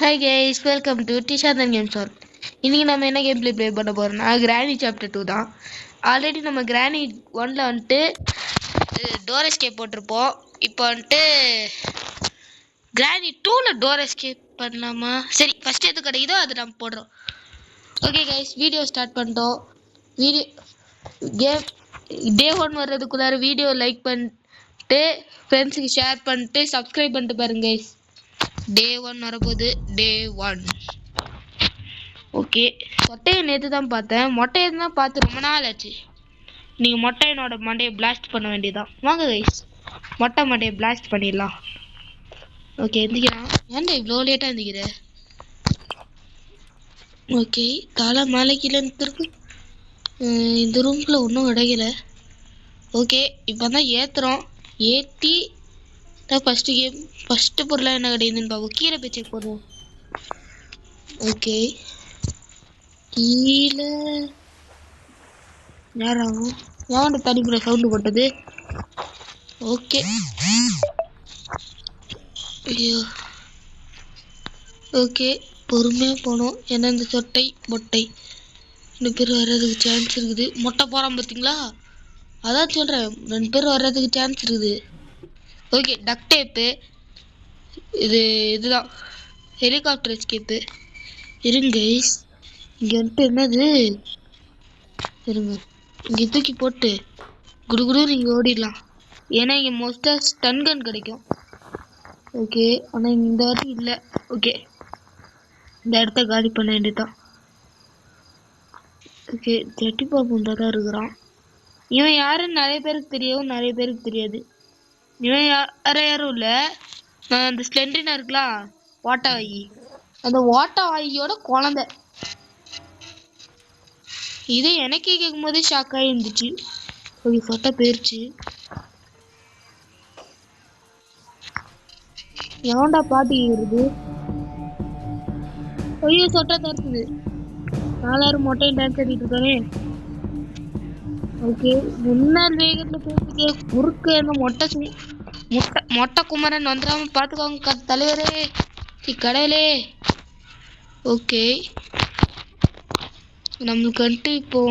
Hi guys, welcome to Tishan Games Zone. இன்னைக்கு நம்ம என்ன கேம் ப்ளே பண்ண போறோம்னா கிரானி சாப்டர் 2 தான். ஆல்ரெடி நம்ம கிரானி 1ல வந்துட்டு டோர் எஸ்கேப் போட்டிருப்போம். இப்போ வந்துட்டு கிரானி 2ல டோர் எஸ்கேப் பண்ணலாமா? சரி, ஃபர்ஸ்ட் எது கிடைக்குதோ அது நம்ம போடுறோம். ஓகே கைஸ், வீடியோ ஸ்டார்ட் பண்ணிட்டோம். வீடியோ கேம் டே 1 வர்றதுக்குள்ளார வீடியோ லைக் பண்ணிட்டு ஃப்ரெண்ட்ஸுக்கு ஷேர் பண்ணிட்டு சப்ஸ்கிரைப் பண்ணிட்டு பாருங்க கைஸ். டே 1 வரப்போகுது. டே 1. ஓகே, மொட்டையை நேற்று தான் பார்த்தேன். மொட்டையை தான் பார்த்து ரொம்ப நாள் ஆச்சு. நீங்கள் மொட்டையனோட மண்டையை பிளாஸ்ட் பண்ண வேண்டியதான். வாங்க கைஸ், மொட்டை மண்டையை பிளாஸ்ட் பண்ணிடலாம். ஓகே, எந்திக்கிறான். ஏன்டா இவ்வளோ லேட்டாக எந்திக்கிற? ஓகே, தலை மேலே கீழே இருக்கு. இந்த ரூம்குள்ளே ஒன்றும் கிடைக்கல. ஓகே, இப்போ தான் ஏற்றுறோம். ஏற்றி தான் ஃபஸ்ட்டு கேம் ஃபஸ்ட்டு பொருளாக என்ன கிடைக்குதுன்னு பார்ப்போம். கீரை பேச்சை போடுவோம். ஓகே, கீழே யாராகும்? யாரோட தனிக்குள்ள சவுண்டு போட்டது? ஓகே, ஐயோ. ஓகே, பொறுமையாக போனோம். ஏன்னா இந்த சொட்டை மொட்டை 2 பேர் வர்றதுக்கு சான்ஸ் இருக்குது. மொட்டை போகிறான் பார்த்தீங்களா? அதான் சொல்கிறேன், 2 பேர் வர்றதுக்கு சான்ஸ் இருக்குது. ஓகே, டக் டேப்பு. இதுதான் ஹெலிகாப்டர் எஸ்கேப்பு. இருங்க, இங்கே வந்துட்டு என்னது? இருங்க, இங்கே தூக்கி போட்டு குடுகுடு நீங்கள் ஓடிடலாம். ஏன்னா இங்கே மோஸ்ட்டாக ஸ்டன் கன் கிடைக்கும். ஓகே, ஆனால் இந்த வாட்டி இல்லை. ஓகே, இந்த இடத்த காலி பண்ண வேண்டியதான். ஓகே, ஜட்டி பாப்புண்டா தான் இருக்கிறான். இவன் யாருன்னு நிறைய பேருக்கு தெரியும், நிறைய பேருக்கு தெரியாது. இவன் யாரும் இல்லை. நான் அந்த ஸ்லெண்ட்ரினா இருக்கலாம், வாட்டா வாயி, அந்த வாட்டா வாயியோட குழந்தை. இது எனக்கே கேட்கும் போதே ஷாக்காக இருந்துச்சு. ஓகே, சொட்டை போயிருச்சு. எவன்டா பாட்டி வருது? ஐயோ, சொட்டை தருத்துது. 4 மொட்டையும் டான்ஸ் ஆடிட்டு இருக்கானே. ஓகே, முன்னாள் வேகத்தில் பேசிக்க குறுக்கு அந்த மொட்டை குமரன் வந்துடாம பார்த்துக்கோங்க தலைவரே, கடவுளே. ஓகே, நம்மளுக்கு வந்துட்டு இப்போ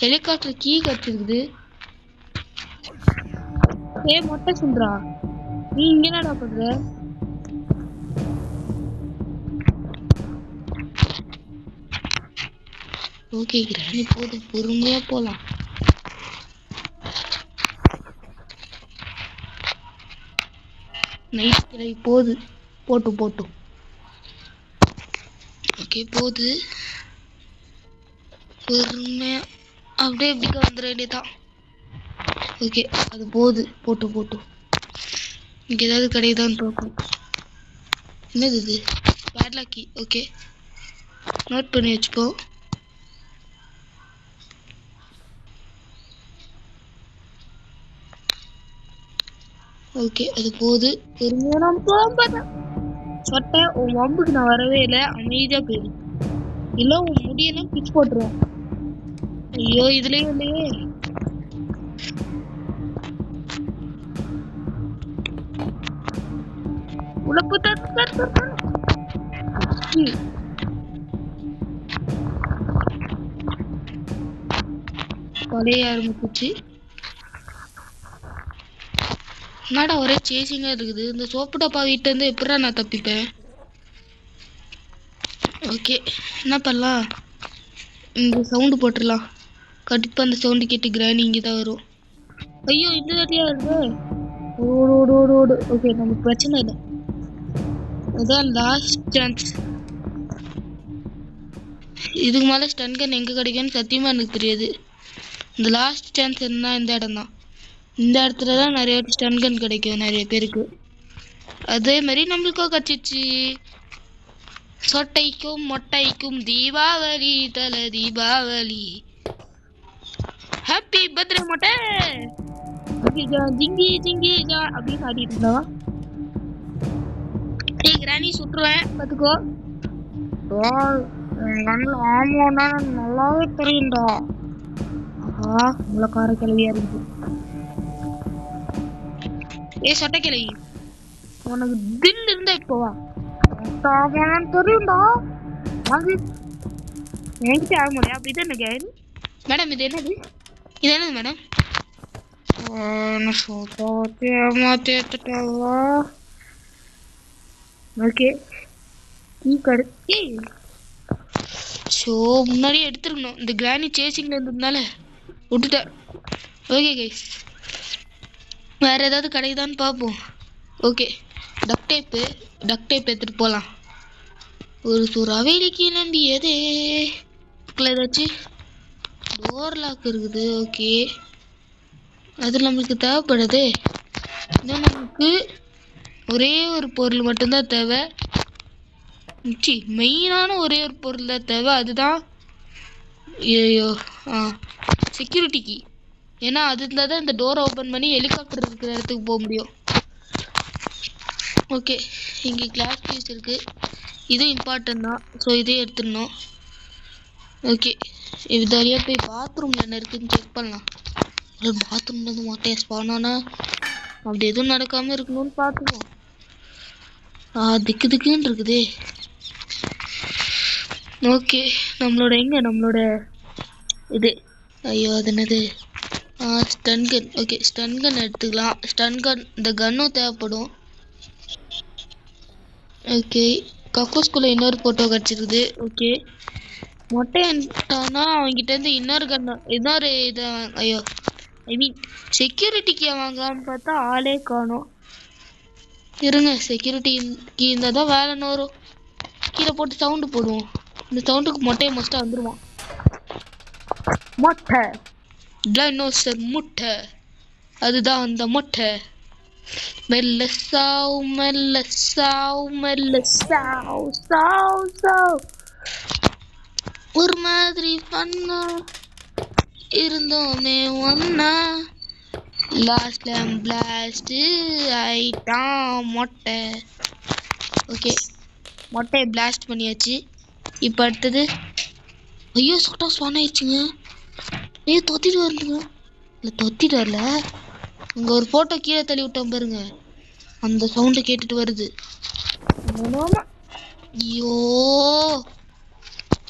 ஹெலிகாப்டர் கீ கிடச்சிருக்குது. ஏ மொட்டை சுன்றா, நீ இங்க என்னடா பண்ற? ஓகே கிரானி போதும், பொறுமையா போலாம். நைட் கிளை போகுது, போட்டும். ஓகே, போகுது பொறுமையா. அப்படியே எப்படிக்கா வந்துட வேண்டியதான். ஓகே, அது போகுது, போட்டும். இங்கே ஏதாவது கிடையாதான்னு பார்ப்போம். என்னது இது? பேட்லாக்கி. ஓகே, நோட் பண்ணி வச்சுப்போம். ஓகே, அது போகுது. சொட்டை உன் வம்புக்கு நான் வரவே இல்லை, அமைதியா போயிடு. இல்லை உன் முடியெல்லாம் பிச்சு போட்டுருவேன். ஐயோ, இதுலயும் இல்லையே. உழப்பு கொலைய ஆரம்பிச்சு. என்னடா ஒரே சேசிங்கா இருக்குது. இந்த சோப்பு டப்பா வீட்டுல இருந்து எப்படா நான் தப்பிப்பேன்? ஓகே, என்ன பண்ணலாம்? இங்க சவுண்டு போட்டுடலாம். கண்டிப்பா அந்த சவுண்டு கேட்டு கிரானி இங்கதான் வரும். ஐயோ, இந்த தாட்டியா வருது. ஓடு. ஓகே, நமக்கு பிரச்சனை இல்லை. அதான் லாஸ்ட் சான்ஸ். இதுக்கு மேலே ஸ்டன் கன் எங்கே கிடைக்கும்னு சத்தியமாக எனக்கு தெரியாது. இந்த லாஸ்ட் சான்ஸ் என்ன இந்த இடம் தான். இந்த இடத்துல தான் நிறைய ஸ்டன் கன் கிடைக்கும் நிறைய பேருக்கு. அதே மாதிரி நம்மளுக்கும் கச்சிச்சு. சொட்டைக்கும் மொட்டைக்கும் தீபாவளி தலை தீபாவளி. ஹாப்பி பர்த்டே மொட்டை. ஜிங்கி அப்படின்னு ஆடிட்டு இருந்தோம். ஏய் கிரானி, சுட்டுருவேன் பார்த்துக்கோ. ஆமாண்ணா, நல்லாவே தெரியும்டா. ஆஹா, உங்களை கார கிளவியா இருக்கு. ஏ சொட்டை கிளவி, உனக்கு தில் இருந்தா இப்போ வா. தெரியும்டா அது என்கிட்ட ஆக முடியாது அப்படி தானே கேன் மேடம் இது என்னது மேடம் ஏமாத்தேத்துட்டாவா ஓகே கீ கார்டு ஏய் ஸோ முன்னாடியே எடுத்துருக்கணும் இந்த கிராணி சேசிங்கில் இருந்ததுனால விட்டுட்டேன் ஓகே கைஸ் வேறு ஏதாவது கிடைக்குதான்னு பார்ப்போம் ஓகே டக் டேப் எடுத்துகிட்டு போகலாம் ஒரு சுறாவேலிக்கு நம்பியதே ஏதாச்சும் டோர் லாக் இருக்குது ஓகே அது நம்மளுக்கு தேவைப்படுது இன்னும் நமக்கு ஒரே ஒரு பொருள் மட்டும்தான் தேவை மெயினான ஒரே ஒரு பொருள் தான் தேவை அதுதான் ஐயோ செக்யூரிட்டிக்கு ஏன்னா அது இருந்தால் தான் இந்த டோரை ஓப்பன் பண்ணி ஹெலிகாப்டர் இருக்கிற இடத்துக்கு போக முடியும் ஓகே இங்கே கிளாஸ் பீஸ் இருக்குது இதுவும் இம்பார்ட்டன்ட் தான் ஸோ இதே எடுத்துடணும் ஓகே இது வழியாக போய் பாத்ரூமில் என்ன இருக்குதுன்னு செக் பண்ணலாம் பாத்ரூம்லேருந்து மொட்டையை ஸ்பானானா அப்படி எதுவும் நடக்காமல் இருக்கணும்னு பார்த்துக்குவோம் திக்குன்னு இருக்குதே ஓகே நம்மளோட இது ஐயோ அது என்னது stun gun okay stun gun எடுத்துக்கலாம் ஸ்டன் கன் இந்த கன்னும் தேவைப்படும் ஓகே கக்கூஸ்குள்ளே இன்னொரு ஃபோட்டோ கிடச்சிருக்குது ஓகே மொட்டைன்ட்டானா அவங்ககிட்டேருந்து இன்னொரு இதை ஐயோ ஐ மீன் செக்யூரிட்டிக்கு வாங்கலான்னு பார்த்தா ஆளே காணும் இருங்க செக்யூரிட்டி கீ இருந்தால் தான் வேலைன்னு வரும் கீழே போட்டு சவுண்டு போடுவோம் இந்த சவுண்டுக்கு மொட்டையை மோஸ்ட்டாக வந்துடுவான் மொட்டை டைனோசர் முட்டை அதுதான் அந்த மொட்டை மெல்ல சாவ் மெல்ல சாவ் மெல்ல சாவ் சாவ் சாவ் ஒரு மாதிரி பண்ணா இருந்தோமே ஒன்னா லாஸ்ட்ல பிளாஸ்ட் ஆயிட்டான் மொட்டை ஓகே மொட்டையை பிளாஸ்ட் பண்ணியாச்சு இப்போ அடுத்தது ஐயோ சொட்டா ஸ்பான் ஆயிடுச்சுங்க ஐயோ தொத்திட்டு வருதுங்க இல்லை தொத்திட்டு வரல இங்கே ஒரு ஃபோட்டோ கீழே தள்ளி விட்டோம் பாருங்க அந்த சவுண்டு கேட்டுட்டு வருது ஐயோ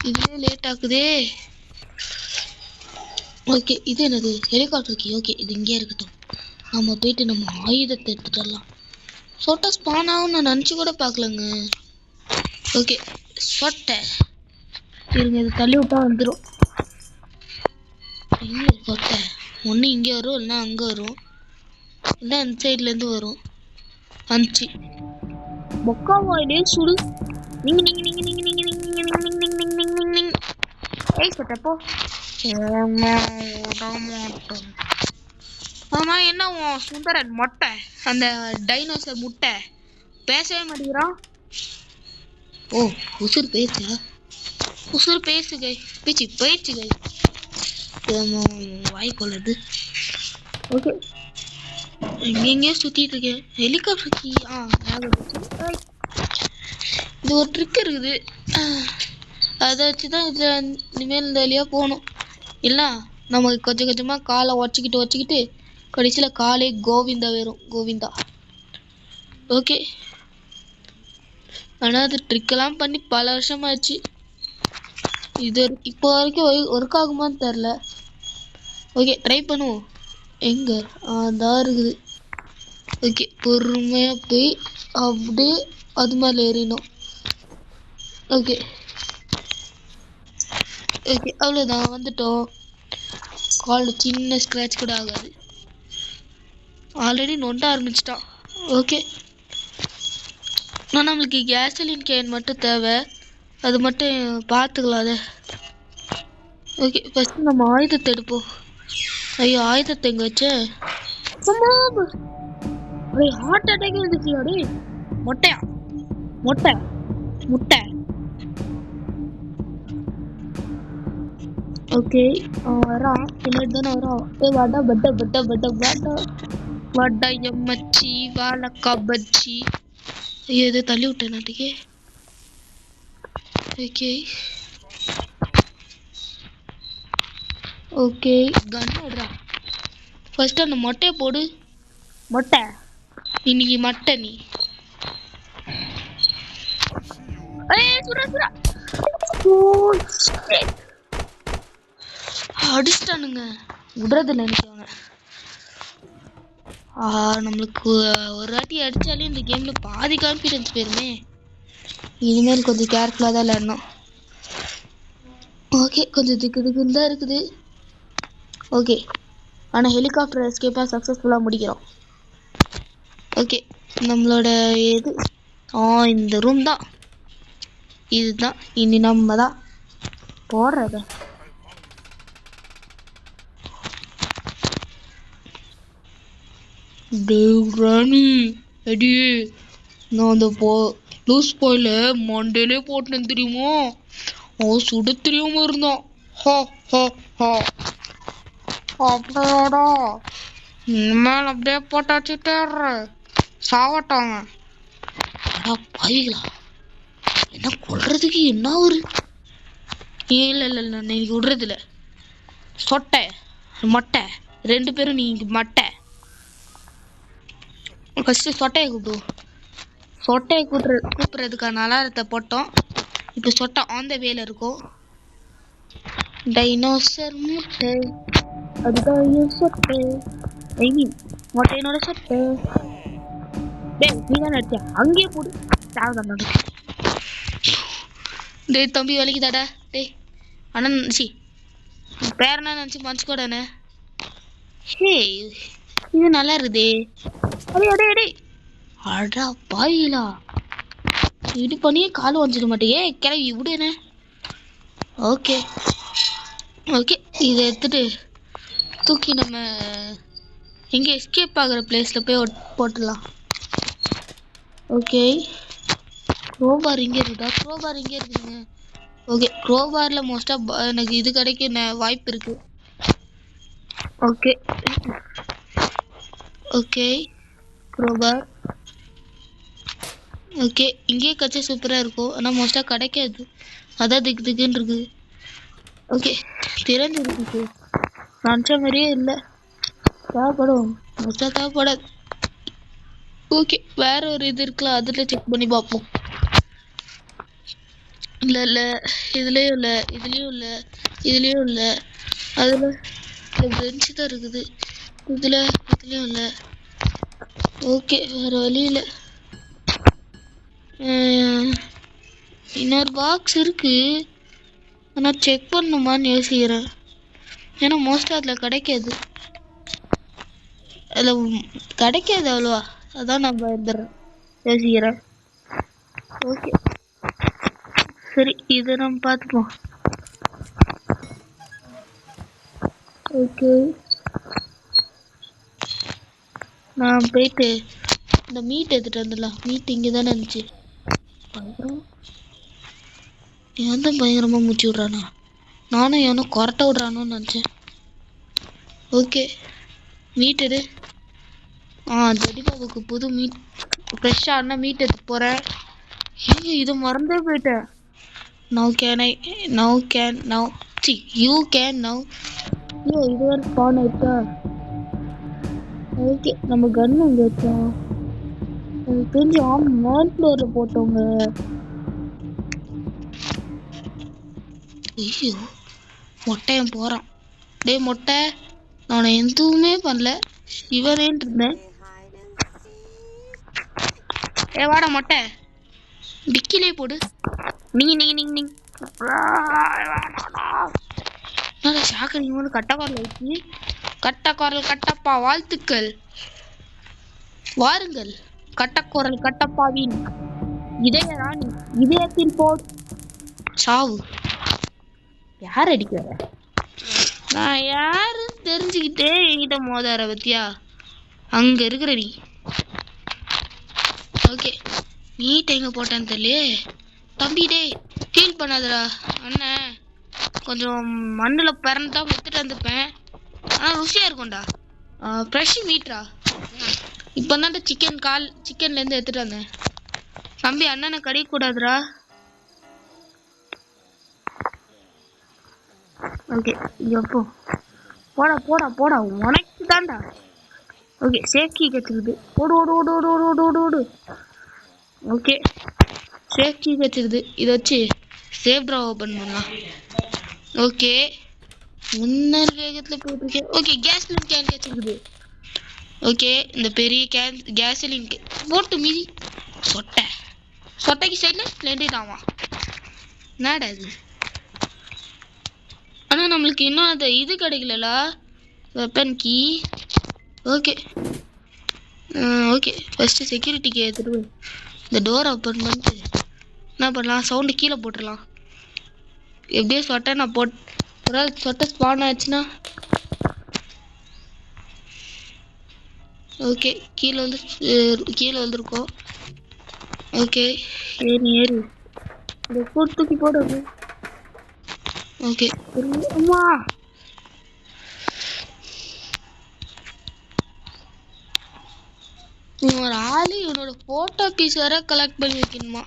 இதுவே லேட் ஆகுதே ஓகே இது என்னது ஹெலிகாப்டர் கீ ஓகே இது இங்கே இருக்கட்டும் நம்ம போயிட்டு நம்ம ஆயுதத்தை எடுத்துட்டு வரலாம் சொட்டா ஸ்பான் ஆகும் நான் நினச்சி கூட பார்க்கலங்க ஓகே சொட்டை இருங்க இது தள்ளி விட்டா வந்துடும் எங்கே சொட்டை ஒன்று இங்கே வரும் இல்லைன்னா அங்கே வரும் இல்லை அந்த சைட்லேருந்து வரும் அஞ்சு பொக்கா வாயிலே சுடு நீங்க நீங்க நீங்க நீங்க நீங்க நீங்க நீங்க நீங்க நீங்க நீங்க நீங்க நீங்க நீங்க ஏய் சொட்டப்போ ஆமா என்ன சுந்தரன் மொட்டை அந்த டைனோசர் முட்டை பேசவே மாட்டேங்கிறான் ஓ உசுறு பேச்சா உசுறு பேசுகை பேச்சு பேச்சுகை வாய்க்கொள்ளது ஓகே எங்கெங்கேயோ சுற்றிட்டு இருக்கேன் ஹெலிகாப்டர் கீ இது ஒரு ட்ரிக் இருக்குது அதை வச்சு தான் இதில் இனிமேல் இந்த வழியாக போகணும் இல்லை நமக்கு கொஞ்சம் கொஞ்சமாக காலை உடச்சிக்கிட்டு கடைசியில் காலே கோவிந்தா வரும் கோவிந்தா ஓகே ஆனால் அது ட்ரிக்கெல்லாம் பண்ணி பல வருஷமாச்சு இது இப்போ வரைக்கும் ஒர்க் ஆகுமான்னு தெரில ஓகே ட்ரை பண்ணுவோம் எங்கே அதான் இருக்குது ஓகே பொறுமையாக போய் அப்படியே அது மேலே ஏறினோம் ஓகே ஓகே அவ்வளோதான் வந்துட்டோம் காலில் சின்ன ஸ்க்ராட்ச் கூட ஆகாது ஆல்ரெடி நொண்ட ஆரம்பிச்சிட்டான் ஓகே ஆனால் நம்மளுக்கு கேசலின் கேன் மட்டும் தேவை அது மட்டும் பார்த்துக்கலாம் அதை ஓகே ஃபஸ்ட்டு நம்ம ஆயுதத்தை எடுப்போம் ஐயோ ஆயுதத்தை எங்கே வச்சேன் ஹார்ட் அட்டாக் வந்துச்சு அடே மொட்டையா முட்டை முட்டை ஓகே வரான் பின்னாடி தானே வரான் வடை பட்டை பட்டை பட்டை வடை வடை எம்மச்சி வாழைக்காய் பஜ்ஜி ஐயோ இதை தள்ளி விட்டேன் நாட்டுக்கே ஓகே ஓகே கன் விடுறா ஃபர்ஸ்ட் அந்த மொட்டையை போடு மொட்டை இன்னைக்கு மட்டை நீ அடிச்சிட்டானுங்க. விடுறதில்ல எனக்கு அவனை. நம்மளுக்கு ஒரு வாட்டி அடிச்சாலே இந்த கேம்ல பாதி கான்ஃபிடன்ஸ் போயிருமே. இனிமேல் கொஞ்சம் கேர்ஃபுல்லாக தான் விளையாடணும். ஓகே, கொஞ்சம் திக்குன்னு தான் இருக்குது. ஓகே, ஆனால் ஹெலிகாப்டர் எஸ்கேப்பாக சக்ஸஸ்ஃபுல்லாக முடிக்கிறோம். ஓகே, நம்மளோட இது இந்த ரூம் தான். இதுதான் இனி நம்ம தான் போடுறத. ராணி அடி, நான் அந்த லூஸ் பாயில மண்டேலே போட்டேன் தெரியுமா? அவன் சுட தெரியாம இருந்தான். அப்படியாடா, இனிமேல் அப்படியே போட்டாச்சுட்டே சாவட்டாங்க. அடா பாவிகளா, என்ன கொல்றதுக்கு என்ன ஒரு இல்லை நான் இன்னைக்கு விடுறதில்ல. சொட்டை மொட்டை 2 பேரும் நீங்க மட்டை. ஃபர்ஸ்ட் சொட்டையை கூப்பிடுறதுக்கான அலாரத்தை போட்டோம். இப்போ சொட்டை ஆன் த வேல இருக்கும். டைனோசர் முட்டை, அதுதான் சொட்டை. ஐ மீன் மொட்டையனோட சொட்டை. டேய், நீ தான் அடிச்சா, அங்கேயே போடு. டேய் தம்பி, வலிக்குதாடா? டேய் அண்ணன் சி பேர் என்ன நினச்சி மன்னிச்சுக்கோடாண்ணே. ஹே, இது நல்லா இருக்குதே. அடே அடா பாயிலா, இப்படி பண்ணியே கால் வந்துட மாட்டேயே. கிளவி விடுனே. ஓகே, இதை எடுத்துட்டு தூக்கி நம்ம எங்கே எஸ்கேப் ஆகிற பிளேஸில் போய் போட்டுடலாம். ஓகே, க்ரோபார் இங்கே இருக்குதுங்க. ஓகே, க்ரோபாரில் மோஸ்ட்டாக எனக்கு இது கிடைக்க வாய்ப்பு இருக்கு. Okay crowbar. ஓகே, இங்கேயே கட்சி சூப்பராக இருக்கும், ஆனால் மோஸ்ட்டாக கிடைக்காது. அதான் திக்குன்னு இருக்குது. ஓகே, திறந்துருக்கு. நினச்ச மாதிரியே இல்லை. தேவைப்படும், மோஸ்ட்டாக தேவைப்படாது. ஓகே, வேற ஒரு இது இருக்கலாம், அதில் செக் பண்ணி பார்ப்போம். இல்லை இதுலேயும் இல்லை. அதில் பெஞ்சு தான் இருக்குது. இதுலேயும் இல்லை. ஓகே, வேறு வழி இல்லை. இன்னொரு பாக்ஸ் இருக்கு, ஆனால் செக் பண்ணணுமான்னு யோசிக்கிறேன். ஏன்னா மோஸ்ட்டாக அதில் கிடைக்காது. அவ்வளோவா, அதான் நான் யோசிக்கிறேன். ஓகே சரி, இதை நம்ம பார்த்துப்போம். ஓகே, நான் போயிட்டு இந்த மீட் எடுத்துகிட்டு வந்துடலாம். மீட் இங்கே தானே இருந்துச்சு. ஏன் தான் பயங்கரமாக மூச்சு விட்றானா? நானும் ஏனோ கொரட்டை விட்றானோன்னு நினச்சேன். ஓகே, மீட் எடு. ஜெடிபாபுக்கு புது மீட் ஃப்ரெஷ்ஷான மீட் எடுத்து போகிறேன். இதை மறந்தே போயிட்டேன். You can now. இது வரை ஸ்பான் ஆயிடுச்சா? ஓகே, நம்ம கன் எங்கே வச்சோம்? எனக்கு தெரிஞ்சு மேல் ஃப்ளோரில் போட்டோங்க. ஐயோ, மொட்டையன் போகிறான். டே மொட்டை, நான் எதுவுமே பண்ணல, இவரேன்ட்டு இருந்தேன். வாடா மொட்டை, டிக்கிலே போடு. நீங்க ஷாக்கரிங்க கட்டக்குரல் வச்சு. கட்டக்குரல் கட்டப்பா வாழ்த்துக்கள், வாருங்கள். கட்டக்குரல் கட்டப்பாவின் இதய ராணி, இதயத்தில் போடு சாவு. யார் அடிக்கிற? நான் யாரு தெரிஞ்சுக்கிட்டே என்கிட்ட மோதார பத்தியா? அங்க இருக்கிற நீ. ஓகே, மீட் எங்க போட்டேன்னு தெரியலையே. தம்பி டே, ஃபீல் பண்ணாதடா அண்ணன். கொஞ்சம் மண்ணில் பிறந்து தான் வித்துட்டு வந்துப்பேன், ஆனால் ருசியாக இருக்கும்டா. ஃப்ரெஷ் மீட்ரா. இப்போ தான் சிக்கன்லேருந்து எடுத்துகிட்டு வந்தேன். தம்பி, அண்ணனை கடிக்கூடாதுடா. ஓகே, எப்போ போடா உனக்கு தான்டா. ஓகே, சேஃப்டி கற்றுக்குது. ஓடு. ஓகே, சேஃப் கீ வச்சிருது. இதை வச்சு சேஃப் ட்ரா ஓப்பன் பண்ணலாம். ஓகே முன்னர் வேகத்தில் போயிட்டுருக்கேன். ஓகே கேஸ்லின் கேன் வச்சிருக்குது. ஓகே இந்த பெரிய கேஸ்லின் போட்டு மீதி சொட்டைக்கு சைடில் லெண்டிடாமா என்னடா இது. ஆனால் நம்மளுக்கு இன்னும் அந்த இது கிடைக்கல weapon key. Okay okay first செக்யூரிட்டிக்கு எடுத்துகிட்டு போய் இந்த டோரை ஓப்பன் பண்ணிட்டு என்ன பண்ணலாம், சவுண்டு கீழே போட்டுடலாம். எப்படியோ சொட்டை நான் ஒரு ஆள் சொட்டை ஸ்பான் ஆச்சுன்னா ஓகே கீழே வந்துருக்கோம். ஓகே ஏறி இந்த போட்டு தூக்கி போடுறது. ஓகே அம்மா ஒரு ஆளு இவனோட போட்டோ பீஸ் வேற கலெக்ட் பண்ணி வைக்கணுமா.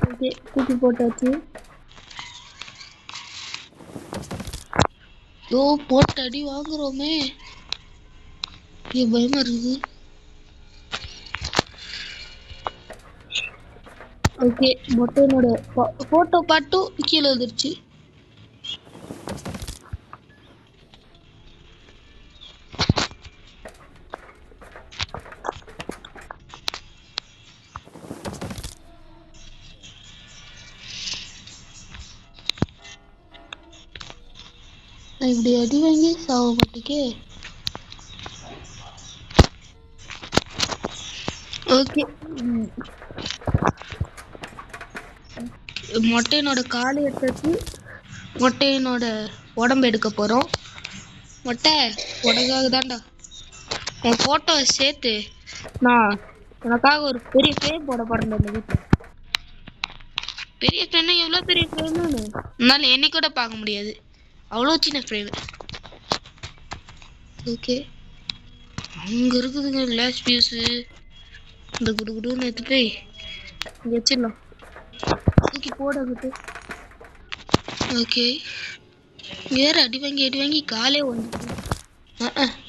ஓகே தூக்கி போட்டாச்சு. போட்டு அடி வாங்குறோமே, பயமா இருக்குது. ஓகே மொட்டையனோட போட்டோ பாட்டும் கீழே வந்துருச்சு. இப்படி அடி வாங்கி சாவப்பட்டுக்கே. ஓகே மொட்டையனோட காலை எடுத்து மொட்டையனோட உடம்பு எடுக்க போறோம். மொட்டை உனக்காக தான்டா, உன் போட்டோ சேர்த்து நான் உனக்காக ஒரு பெரிய ஃப்ரேம் போட போறேன். இந்த வீட்டில் பெரிய ஃப்ரேம் எவ்வளோ பெரிய ஃப்ரேம்னு என்னால் என்னை கூட பார்க்க முடியாது, அவ்வளோ சின்ன ஃப்ரேம். ஓகே அங்கே இருக்குதுங்க கிளாஸ் பீஸு. இந்த குடுன்னு எடுத்து போய் இங்கே வச்சிடலாம். தூக்கி போடுறது. ஓகே வேற அடி வாங்கி காலே ஒன்று.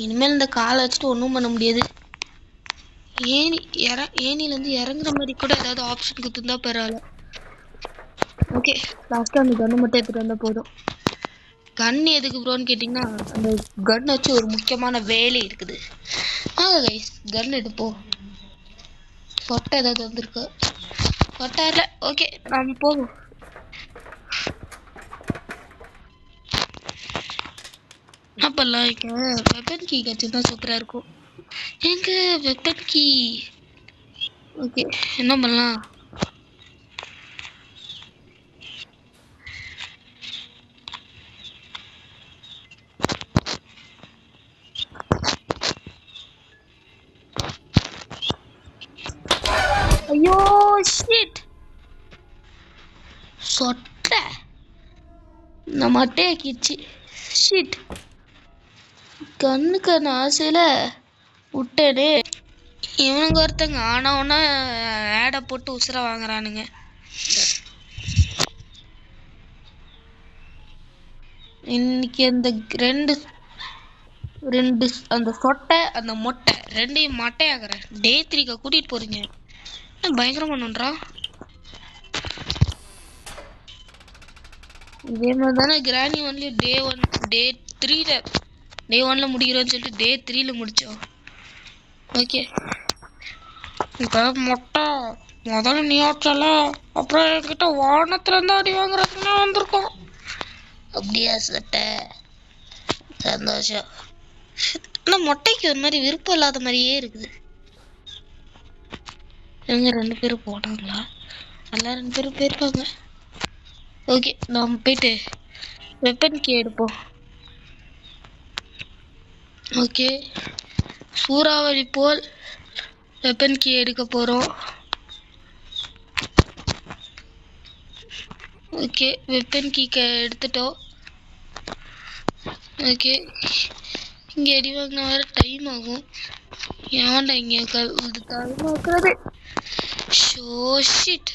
இனிமேல் இந்த காலை வச்சுட்டு ஒன்றும் பண்ண முடியாது. ஏனிலேருந்து இறங்குற மாதிரி கூட ஏதாவது ஆப்ஷன் கொடுத்துருந்தா பரவாயில்ல. ஓகே லாஸ்ட்டாக அந்த கன்று மட்டும் எடுத்துகிட்டு வந்தால் போதும். கன் எதுக்கு ப்ரோன்னு கேட்டிங்கன்னா, அந்த கன் வச்சு ஒரு முக்கியமான வேலை இருக்குது. கைஸ் கன் எடுப்போம். சொட்டை ஏதாவது வந்திருக்கு, சொட்டை இல்லை. ஓகே நம்ம போவோம். அப்பெல்லாம் இங்கே வெப்பன் கீ கிடச்சிருந்தா சூப்பராக இருக்கும். எங்க வெப்பன் கீ. ஓகே என்ன பண்ணலாம், ஐயோ ஷிட் சொட்டை நான் மட்டையை கிச்சு. ஷிட் கண்ணுக்கு ஆசையில் விட்டேனே. இவனுங்க ஒருத்தங்க ஆனவனா ஆடை போட்டு உசுர வாங்குறானுங்க. இன்னைக்கு அந்த ரெண்டு அந்த சொட்டை அந்த மொட்டை ரெண்டையும் மட்டையாக்குறேன். டே 3க்கு கூட்டிட்டு போறீங்க, பயங்கரம் பண்ணுன்றான். இதே மாதிரி தானே கிராணி ஒன்லி டே 1ல முடிக்கிறோன்னு சொல்லிட்டு டே 3ல முடிச்சோம். ஓகே இப்போ மொட்டை முதல்ல நீ ஆச்சல, அப்புறம் என்கிட்ட வானத்துல இருந்து அடி வாங்குறதுன்னு வந்திருக்கோம். அப்படியா சட்டை சந்தோஷம். ஆனால் மொட்டைக்கு ஒரு மாதிரி விருப்பம் இல்லாத மாதிரியே இருக்குது. இவங்க 2 பேரும் போனாங்களா, நல்லா 2 பேரும் போயிருப்பாங்க. ஓகே நாம் போயிட்டு வெப்பன் கீ எடுப்போம். ஓகே சூறாவளி போல் வெப்பன் கீ எடுக்க போகிறோம். ஓகே வெப்பன் கீ எடுத்துட்டோம். ஓகே இங்கே அடி வாங்கினா வேறு டைம் ஆகும். ஏன்டா இங்கே டைம் ஆக்குறது. ஷோ ஷிட்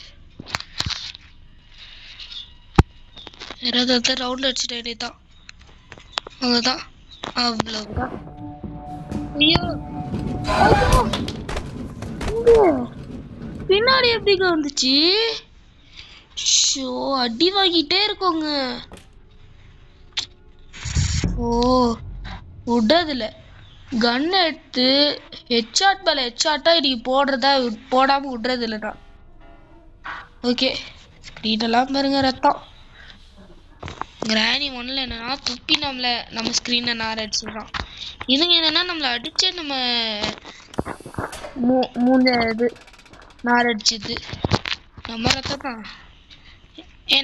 யாராவது ரவுண்ட் அடிச்சுட்ட வேண்டியதான், அவ்வளோதான் அவ்வளோதான். ஐயோ பின்னாடி எப்படிங்க வந்துச்சு? ஷோ அடி வாங்கிட்டே இருக்கோங்க. ஓ விடுறதில்ல. கன் எடுத்து ஹெட்ஷாட் மேல ஹெட்ஷாட்டா இன்னைக்கு போடாம விடுறது இல்லைண்ணா. ஓகே ஸ்க்ரீன் எல்லாம் பாருங்க ரத்தம். கிராணி ஒன்ல என்னன்னா துப்பி நம்ம ஸ்க்ரீனை நார் அடிச்சிடறான். இதுங்க என்னன்னா நம்மளை அடிச்சே நம்ம மூணு இது நார் அடிச்சுது. நம்ம ரத்தம் தான்.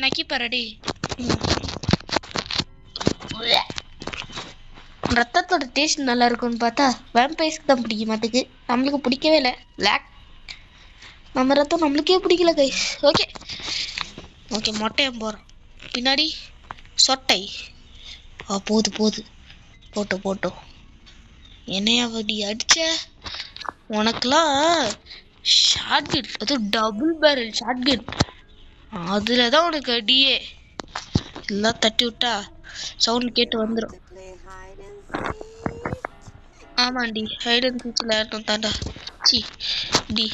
நக்கி பாரடி. ரத்தத்தோட டேஸ்ட் நல்லா இருக்கும்னு பார்த்தா வேம்பைஸ்க்கு தான் பிடிக்க மாட்டேங்குது. நம்மளுக்கு பிடிக்கவே இல்லை. லேக் நம்ம ரத்தம் நம்மளுக்கே பிடிக்கல கைஸ். ஓகே ஓகே மொட்டையம் போகிறோம். பின்னாடி சொட்டை. போட்டோம். என்னையா வடி அடிச்ச? உனக்குலாம் ஷாட்கன், அதுவும் டபுள் பேரல் ஷாட்கன், அதுல தான் உனக்கு அடியே. எல்லாம் தட்டி விட்டா சவுண்ட் கேட்டு வந்துடும். ஆமாண்டி ஹைட் அண்ட் சீக் விளையாடணும் தாண்டா. சி டி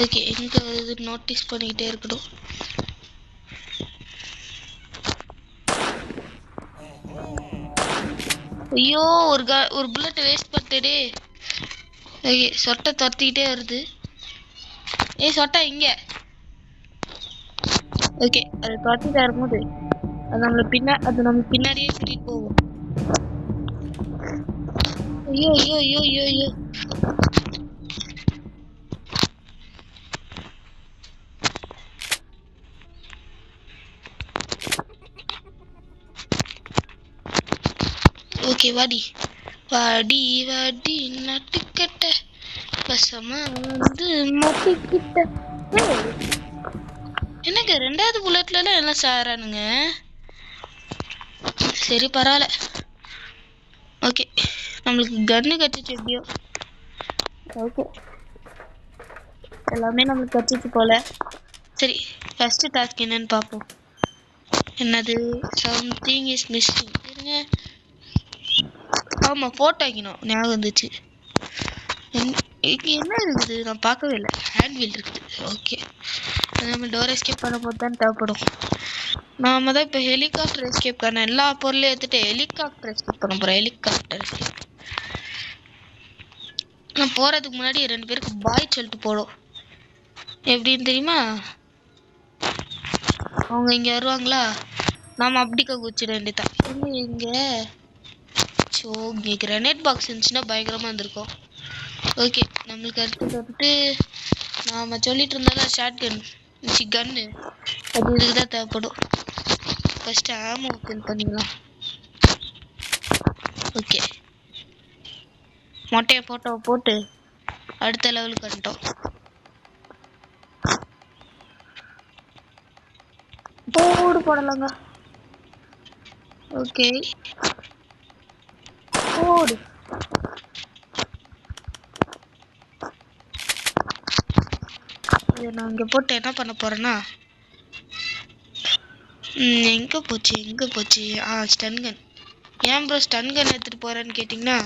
ஓகே எங்க வருது நோட்டீஸ் பண்ணிக்கிட்டே இருக்கணும். ஐயோ ஒரு புல்லட் வேஸ்ட் பண்ணிட்டே. ஓகே சொட்டை துரத்திக்கிட்டே வருது. சொட்டை இங்க. ஓகே அது துரத்திட்டு வரும்போது அது நம்ம பின்னாடியே கூட்டிட்டு போவோம். ஐயோ ஐயோ ஐயோ ஐயோ ஐயோ. ஓகே வாடி நட்டுக்கட்ட பசமா வந்து மாட்டிக்கிட்ட. எனக்கு ரெண்டாவது புல்லட்ல எல்லாம் சாரானுங்க. சரி பரவாயில்ல. ஓகே நம்மளுக்கு கன்னு கட்டிச்சு எப்படியோ. ஓகே எல்லாமே நம்மளுக்கு கட்டிச்சு போல. சரி ஃபர்ஸ்ட் டாஸ்க் என்னன்னு பார்ப்போம். என்னது? Something is missing. இருங்க. ஆமா போட்டோ வைக்கணும் ஞாபகம் வந்துச்சு. என்ன இருக்குது? நான் பார்க்கவே இல்லை. ஹேண்ட் வீல் இருக்குது. ஓகே நம்ம டோர் எஸ்கேப் பண்ண போது தான் தேவைப்படும். நாம தான் இப்போ ஹெலிகாப்டர் எஸ்கேப் பண்ண எல்லா பொருளையும் எடுத்துட்டு ஹெலிகாப்டர் எஸ்கேப் பண்ண போகிறோம். Helicopter escape. நான் போகிறதுக்கு முன்னாடி 2 பேருக்கு பாய் சொல்லிட்டு போடும். எப்படின்னு தெரியுமா? அவங்க இங்கே வருவாங்களா, நாம் அப்படிக்கா குச்சிட வேண்டியதான். இங்கே ஸோ இங்கே கிரனேட் பாக்ஸ் இருந்துச்சுன்னா பயங்கரமாக இருந்திருக்கும். ஓகே நம்மளுக்கு அடுத்தது வந்துட்டு நாம் சொல்லிட்டு இருந்தாலும் ஷாட்கன் கன்னு அது இதுக்கு தான் தேவைப்படும். ஃபஸ்ட்டு ஆமோ ஃபில் பண்ணிடலாம். ஓகே மொட்டையை போட்டு அடுத்த லெவலுக்கு வந்துட்டோம். போடலாங்க. ஓகே போடு. இதை நான் இங்கே போட்டு என்ன பண்ண போறேன்னா, எங்கே போச்சு? ஸ்டன்கன். ஏன் ப்ரோ ஸ்டன்கன் எடுத்துகிட்டு போகிறேன்னு கேட்டிங்கன்னா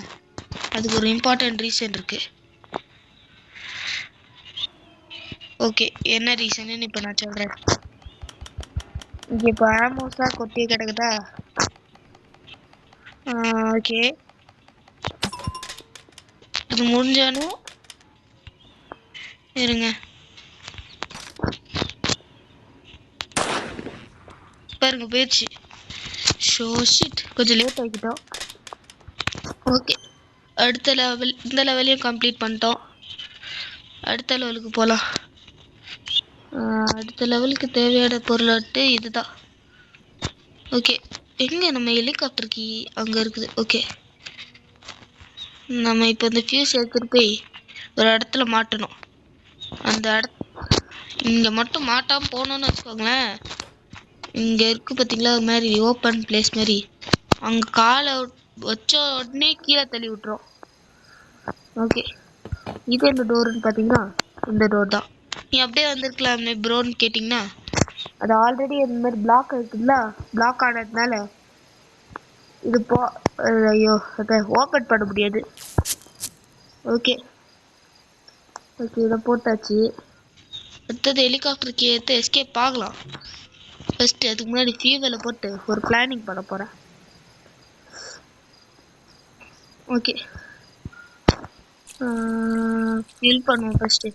அதுக்கு ஒரு இம்பார்ட்டன்ட் ரீசன் இருக்கு. ஓகே என்ன ரீசன்னு இப்போ நான் சொல்கிறேன். இங்கே இப்போ ஆமோஸா கொட்டி கிடக்குதா? ஓகே இது முடிஞ்சாலும் இருங்க. பாருங்க போயிடுச்சு. ஷோ ஷிட் கொஞ்சம் லேட் ஆகிக்கிட்டோம். ஓகே அடுத்த லெவல், இந்த லெவலையும் கம்ப்ளீட் பண்ணிட்டோம். அடுத்த லெவலுக்கு போகலாம். அடுத்த லெவலுக்கு தேவையான பொருளாட்டு இதுதான். ஓகே எங்கே நம்ம ஹெலிகாப்டருக்கு அங்கே இருக்குது. ஓகே நம்ம இப்போ இந்த ஃபியூஸ் எடுத்துகிட்டு போய் ஒரு இடத்துல மாட்டணும். அந்த இங்கே மட்டும் மாட்டாமல் போனோன்னு வச்சுக்கோங்களேன், இங்கே இருக்குது பார்த்தீங்களா ஒரு மாதிரி ஓப்பன் பிளேஸ் மாதிரி, அங்கே காலை வச்ச உடனே கீழே தள்ளி விட்டுரும். ஓகே இது என்ன டோருன்னு பார்த்தீங்கன்னா இந்த டோர் தான். நீ அப்படியே வந்திருக்கலாமே ப்ரோன்னு கேட்டிங்கன்னா அது ஆல்ரெடி இந்த மாதிரி பிளாக் இருக்குல்ல, பிளாக் ஆனதுனால இது ஐயோ அதை ஓப்பன் பண்ண முடியாது. ஓகே ஓகே இதை போட்டாச்சு. அடுத்தது ஹெலிகாப்டருக்கு ஏற்று எஸ்கேப் ஆகலாம். ஃபர்ஸ்ட் அதுக்கு முன்னாடி ஃபியூவலை போட்டு ஒரு பிளானிங் பண்ண போகிறேன். ஓகே ஃபில் பண்ணுவோம் ஃபர்ஸ்ட்டு,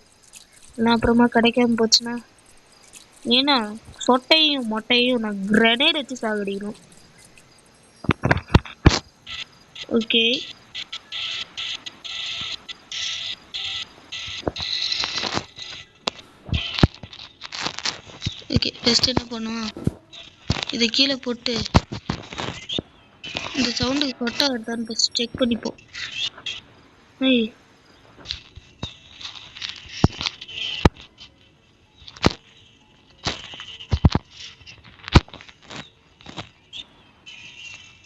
இல்லை அப்புறமா கிடைக்காம போச்சுன்னா. ஏன்னா சொட்டையும் மொட்டையும் நான் கிரனேட் வச்சு சாகடிக்கணும். ஓகே ஓகே ஃபர்ஸ்ட் என்ன பண்ணுவோம், இதை கீழே போட்டு இந்த சவுண்டுக்கு கொட்டை வருதான்னு ஃபர்ஸ்ட் செக் பண்ணிப்போம்.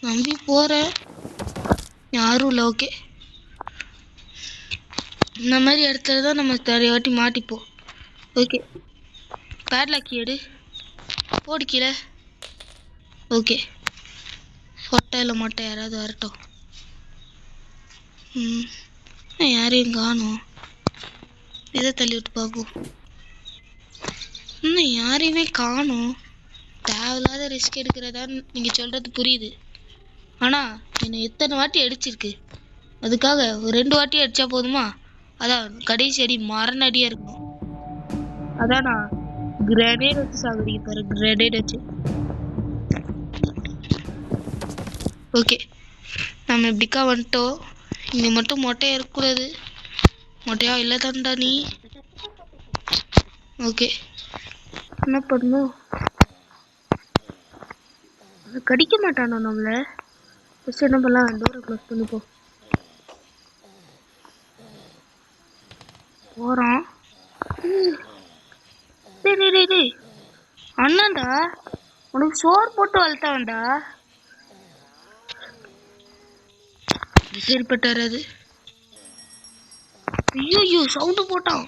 நம்பி போகிறேன், யாரும் இல்லை. ஓகே இந்த மாதிரி இடத்துல தான் நம்ம நிறைய வாட்டி மாட்டிப்போம். ஓகே பேட்லாக் எடு, போடு கீழே. ஓகே சொட்டை இல்லை மொட்டை யாராவது வரட்டும். யாரையும் காணும், இதை தள்ளி விட்டு பார்ப்போம். இன்னும் யாரையுமே காணும். தேவையில்லாத ரிஸ்க் எடுக்கிறதான்னு நீங்கள் சொல்கிறது புரியுது. ஆனால் என்னை எத்தனை வாட்டி அடிச்சிருக்கு, அதுக்காக ஒரு 2 வாட்டி அடித்தா போதுமா? அதான் கடைசி அடி மரண அடியாக இருக்கணும். அதான் நான் கிரனேட் வச்சு சாகுடிக்க போகிறேன், கிரனேட் வச்சு. ஓகே நம்ம இப்படிக்கா வந்துட்டோம். இங்கே மட்டும் மொட்டையாக இருக்கக்கூடாது. மொட்டையா இல்லை தான்டா நீ. ஓகே என்ன பண்ணும், கடிக்க மாட்டானோ நம்மளை? ஃபஸ்ட் என்ன பண்ணலாம், டோரை க்ளோஸ் பண்ணிப்போம். போகிறான். டேய் அண்ணாண்டா, உனக்கு சோறு போட்டு வளர்த்தான்டா. சரிப்பட்டு வராது. ஐயோ சவுண்டு போட்டான்.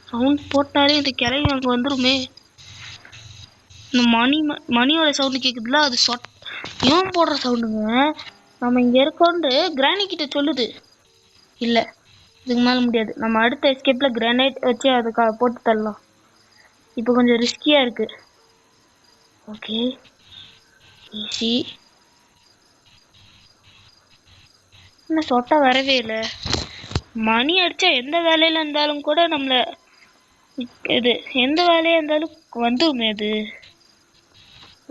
சவுண்ட் போட்டாலே இந்த கிளவி அங்கே வந்துருமே. இந்த மணியோட சவுண்டு கேட்குதுல, அது ஏன் போடுற சவுண்டுங்க. நம்ம இங்கே இருக்கோண்டு கிராணி கிட்ட சொல்லுது. இல்லை இதுக்கு மேலே முடியாது. நம்ம அடுத்த எஸ்கேப்பில் கிரானைட் வச்சு அதுக்காக போட்டு தரலாம். இப்போ கொஞ்சம் ரிஸ்கியாக இருக்குது. Okay easy. இன்னும் சொட்டா வரவே இல்லை. மணி அடித்தா எந்த வேலையில் இருந்தாலும் கூட நம்மளை இது எந்த வேலையாக இருந்தாலும் வந்துருமே அது.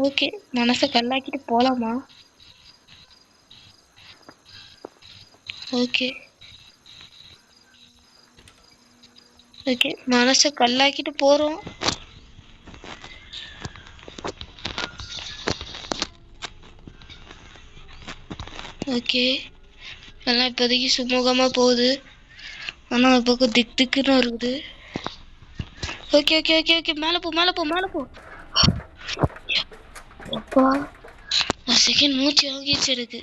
ஓகே மனசை கல்லாக்கிட்டு போகலாமா? ஓகே ஓகே மனசை கல்லாக்கிட்டு போகிறோம். ஓகே எல்லாம் இப்போதைக்கு சுமூகமாக போகுது. ஆனால் இப்போ திக்குன்னு இருக்குது. ஓகே ஓகே ஓகே ஓகே மேலே போ மேலே போ மேலே போ. அப்பா ஒரு செகண்ட் மூச்சு வாங்கிச்சு எனக்கு.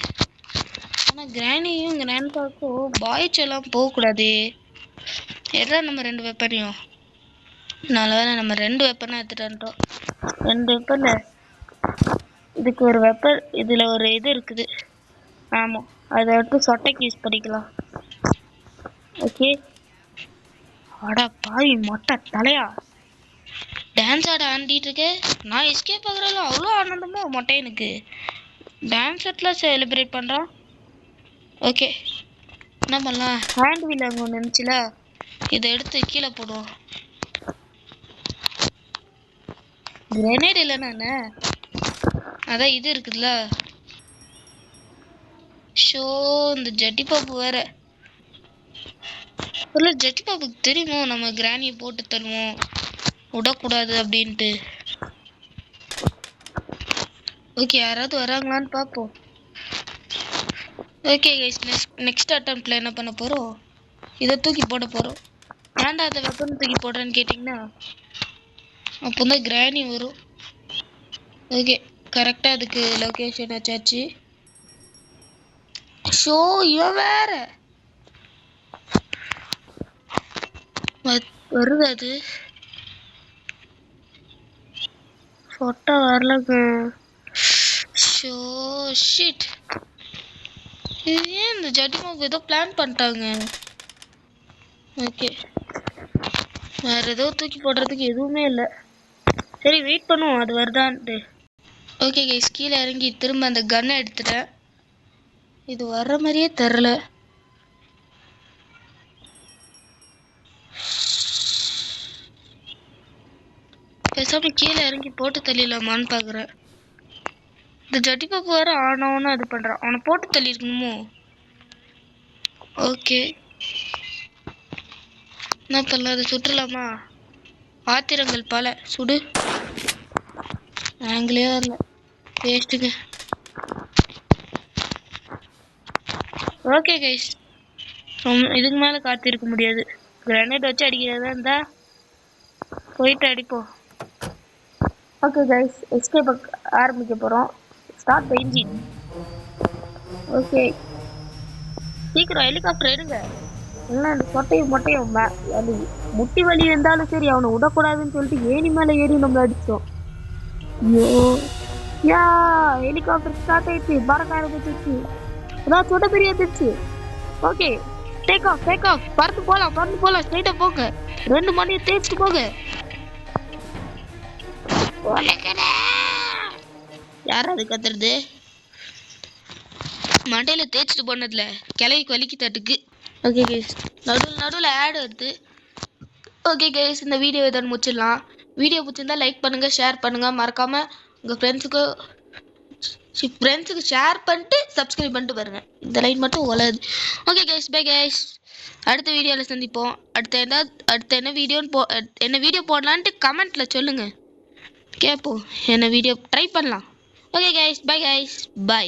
ஆனால் கிராணியும் கிராண்ட்பாக்கும் பாய்ஸ் எல்லாம் போகக்கூடாது. எல்லாம் நம்ம 2 வெப்பனையும் நல்ல வேலை நம்ம 2 வெப்பனாக எடுத்துகிட்டு வந்துட்டோம். 2 வெப்பனில் இதுக்கு ஒரு வெப்பன், இதில் ஒரு இது இருக்குது. ஆமாம் அதை எடுத்து சொட்டைக்கு யூஸ் பண்ணிக்கலாம். ஓகே அடா பாய் மொட்டை தலையா, டான்ஸ் ஆடிட்டு இருக்க. நான் எஸ்கேப் ஆகுறதுல அவ்வளோ ஆனந்தமா மொட்டை எனக்கு. டான்ஸ் ஆட்லாம் செலிப்ரேட் பண்ணுறான். ஓகே என்ன பண்ணலாம், ஹேண்ட் வீல் அங்கே ஒன்று இருந்துச்சுல, இதை எடுத்து கீழே போடுவோம். கிரனேட் இல்லைன்னா என்ன, அதான் இது இருக்குதுல்ல. ஷோ இந்த ஜட்டி பாப்பு வேற. இல்லை ஜட்டி பாப்புக்கு தெரியுமோ நம்ம கிராணியை போட்டு தருவோம் விடக்கூடாது அப்படின்ட்டு. ஓகே யாராவது வராங்களான்னு பார்ப்போம். ஓகே கைஸ் நெக்ஸ்ட் அட்டம்ப்ட்ல என்ன பண்ண போகிறோம், இதை தூக்கி போட போகிறோம். ஏன்டா அதை வெப்பன் தூக்கி போடுறேன்னு கேட்டிங்கன்னா, அப்போ தான் கிராணி வரும். ஓகே கரெக்டாக அதுக்கு லொக்கேஷன் வச்சாச்சு. ஷோ இவன் வேற வருது. அது போட்டா வரலங்க. Show shit. இது ஏன் இந்த ஜட்டி மாவு ஏதோ பிளான் பண்ணிட்டாங்க. ஓகே, வேற ஏதோ தூக்கி போடுறதுக்கு எதுவுமே இல்லை. சரி வெயிட் பண்ணுவோம் அது வருதான்ட்டு. ஓகே கைஸ், கீழே இறங்கி திரும்ப அந்த கன்னை எடுத்துட்டேன். இது வர்ற மாதிரியே தெரில. பேசாம கீழே இறங்கி போட்டு தள்ளிடலாமான்னு பார்க்குறேன். இந்த ஜட்டி பாப்பு வேற ஆனவனு அது பண்ணுறான். அவனை போட்டு தள்ளிருக்கணுமோ? ஓகே, என்ன பண்ணலாம்? அதை சுட்டுலாமா? ஆத்திரங்கள் பல, சுடு. ஆங்கிலே வரல, வேஸ்ட்டுங்க. ஓகே கைஸ், இதுக்கு மேலே காத்திருக்க முடியாது. கிரனேட் வச்சு அடிக்கிறதா இருந்தா போயிட்டு அடிப்போம். ஓகே கைஸ், எஸ்கேப் ஆரம்பிக்க போகிறோம். Start the engine. ஓகே, சீக்கிரம் ஹெலிகாப்டர் எடுங்க. இல்லை அந்த சொட்டையும் மொட்டையும் வலி முட்டி வலி இருந்தாலும் சரி அவனை விடக்கூடாதுன்னு சொல்லிட்டு ஏணி மேலே ஏறி நம்ம அடித்தோம். ஐயோ யா, ஹெலிகாப்டர் ஸ்டார்ட் ஆயிடுச்சு, பறக்க ஆரம்பிச்சிருச்சு. அதான் சொட்ட பெரிய இருந்துச்சு. ஓகே, டேக் ஆஃப் பறந்து போகலாம் ஸ்ட்ரைட்டாக போங்க. 2 மணியை தேய்ச்சிட்டு போங்க. யார் அது கத்துறது? மண்டையில் தேய்ச்சிட்டு போனதுல கிளைக்கு வலிக்கு தட்டுக்கு. ஓகே கைஸ், நடுவில் ஆட் வருது. ஓகே கைஸ், இந்த வீடியோ இதை முடிச்சிடலாம். வீடியோ பிடிச்சிருந்தா லைக் பண்ணுங்கள், ஷேர் பண்ணுங்கள். மறக்காமல் உங்கள் ஃப்ரெண்ட்ஸுக்கு ஷேர் பண்ணிட்டு சப்ஸ்கிரைப் பண்ணிட்டு பாருங்க. இந்த லைன் மட்டும் உலகுது. Okay guys, bye guys. அடுத்த வீடியோவில் சந்திப்போம். அடுத்த என்ன வீடியோ போடலான்ட்டு கமெண்ட்டில் சொல்லுங்கள், கேட்போம். என்ன வீடியோ ட்ரை பண்ணலாம். Okay guys, bye guys, by.